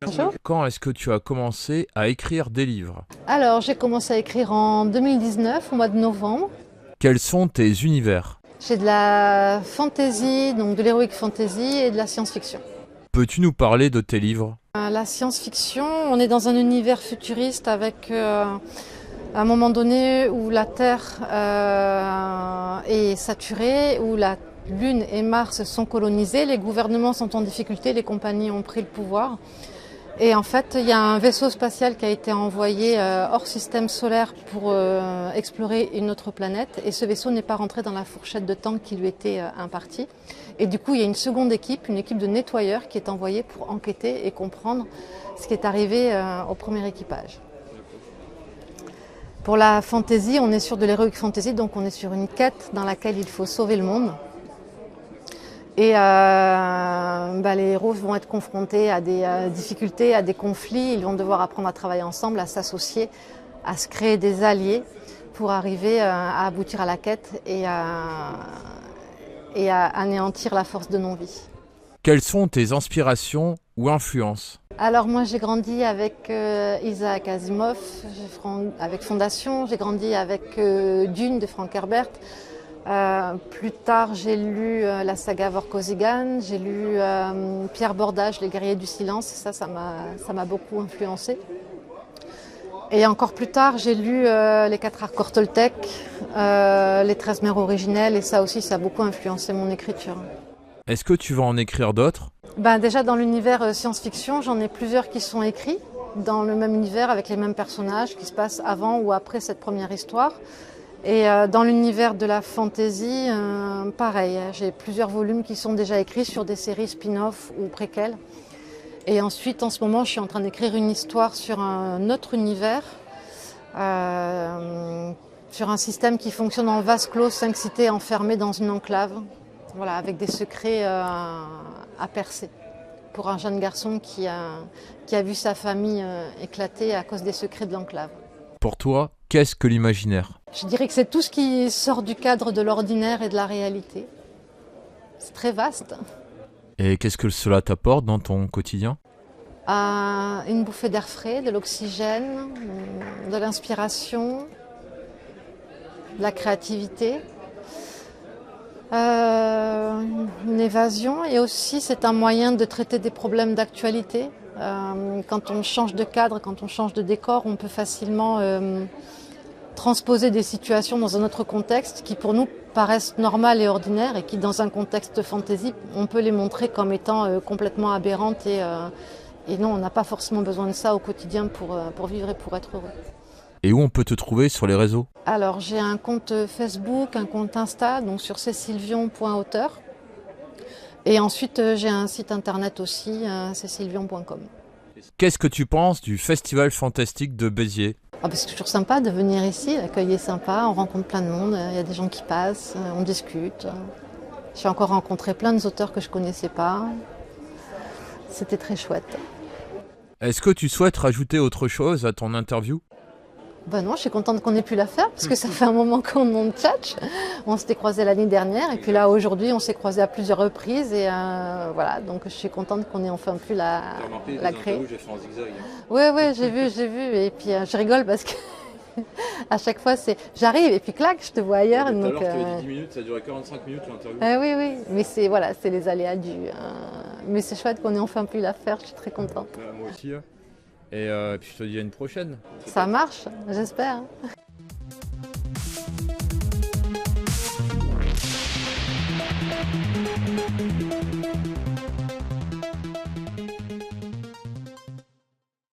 Bonjour. Quand est-ce que tu as commencé à écrire des livres? Alors, j'ai commencé à écrire en 2019, au mois de novembre. Quels sont tes univers? J'ai de la fantasy, donc de l'heroic fantasy et de la science-fiction. Peux-tu nous parler de tes livres? La science-fiction, on est dans un univers futuriste avec un moment donné où la Terre est saturée, où la Lune et Mars sont colonisés, les gouvernements sont en difficulté, les compagnies ont pris le pouvoir. Et en fait, il y a un vaisseau spatial qui a été envoyé hors système solaire pour explorer une autre planète. Et ce vaisseau n'est pas rentré dans la fourchette de temps qui lui était impartie. Et du coup, il y a une seconde équipe, une équipe de nettoyeurs qui est envoyée pour enquêter et comprendre ce qui est arrivé au premier équipage. Pour la fantasy, on est sur de l'heroic fantasy, donc on est sur une quête dans laquelle il faut sauver le monde. Et les héros vont être confrontés à des difficultés, à des conflits. Ils vont devoir apprendre à travailler ensemble, à s'associer, à se créer des alliés pour arriver à aboutir à la quête et à anéantir la force de non-vie. Quelles sont tes inspirations ou influences? Alors moi j'ai grandi avec Isaac Asimov, avec Fondation, j'ai grandi avec Dune de Frank Herbert. Plus tard, j'ai lu la saga Vorkosigan, j'ai lu Pierre Bordage, Les Guerriers du Silence, ça m'a beaucoup influencé. Et encore plus tard, j'ai lu les 4 arcs Toltec, les 13 mers originelles, et ça aussi, ça a beaucoup influencé mon écriture. Est-ce que tu vas en écrire d'autres? Déjà dans l'univers science-fiction, j'en ai plusieurs qui sont écrits dans le même univers avec les mêmes personnages qui se passent avant ou après cette première histoire. Et dans l'univers de la fantasy, pareil, j'ai plusieurs volumes qui sont déjà écrits sur des séries spin-off ou préquels. Et ensuite, en ce moment, je suis en train d'écrire une histoire sur un autre univers, sur un système qui fonctionne en vase clos, 5 cités enfermées dans une enclave, voilà, avec des secrets à percer. Pour un jeune garçon qui a vu sa famille éclater à cause des secrets de l'enclave. Pour toi, qu'est-ce que l'imaginaire? Je dirais que c'est tout ce qui sort du cadre de l'ordinaire et de la réalité. C'est très vaste. Et qu'est-ce que cela t'apporte dans ton quotidien? Une bouffée d'air frais, de l'oxygène, de l'inspiration, de la créativité, une évasion, et aussi c'est un moyen de traiter des problèmes d'actualité. Quand on change de cadre, quand on change de décor, on peut facilement transposer des situations dans un autre contexte qui pour nous paraissent normales et ordinaires et qui dans un contexte fantasy, on peut les montrer comme étant complètement aberrantes et non, on n'a pas forcément besoin de ça au quotidien pour vivre et pour être heureux. Et où on peut te trouver sur les réseaux? Alors j'ai un compte Facebook, un compte Insta, donc sur cecilvion.auteur. Et ensuite j'ai un site internet aussi, cecilvion.com. Qu'est-ce que tu penses du Festival Fantastique de Béziers? C'est toujours sympa de venir ici, l'accueil est sympa, on rencontre plein de monde, il y a des gens qui passent, on discute. J'ai encore rencontré plein d'auteurs que je ne connaissais pas. C'était très chouette. Est-ce que tu souhaites rajouter autre chose à ton interview? Non, je suis contente qu'on ait pu la faire parce que ça fait un moment qu'on tchatche. On s'était croisés l'année dernière et puis là aujourd'hui on s'est croisés à plusieurs reprises et voilà, donc je suis contente qu'on ait enfin pu la créer. J'ai fait en zigzag. Oui, j'ai vu et puis je rigole parce que à chaque fois j'arrive et puis clac, je te vois ailleurs. Tout à Donc, l'heure, tu as dit 10 minutes, ça a duré 45 minutes l'interview. Oui, mais c'est les aléas mais c'est chouette qu'on ait enfin pu la faire, je suis très contente. Moi aussi. Et puis je te dis à une prochaine. Ça marche, j'espère.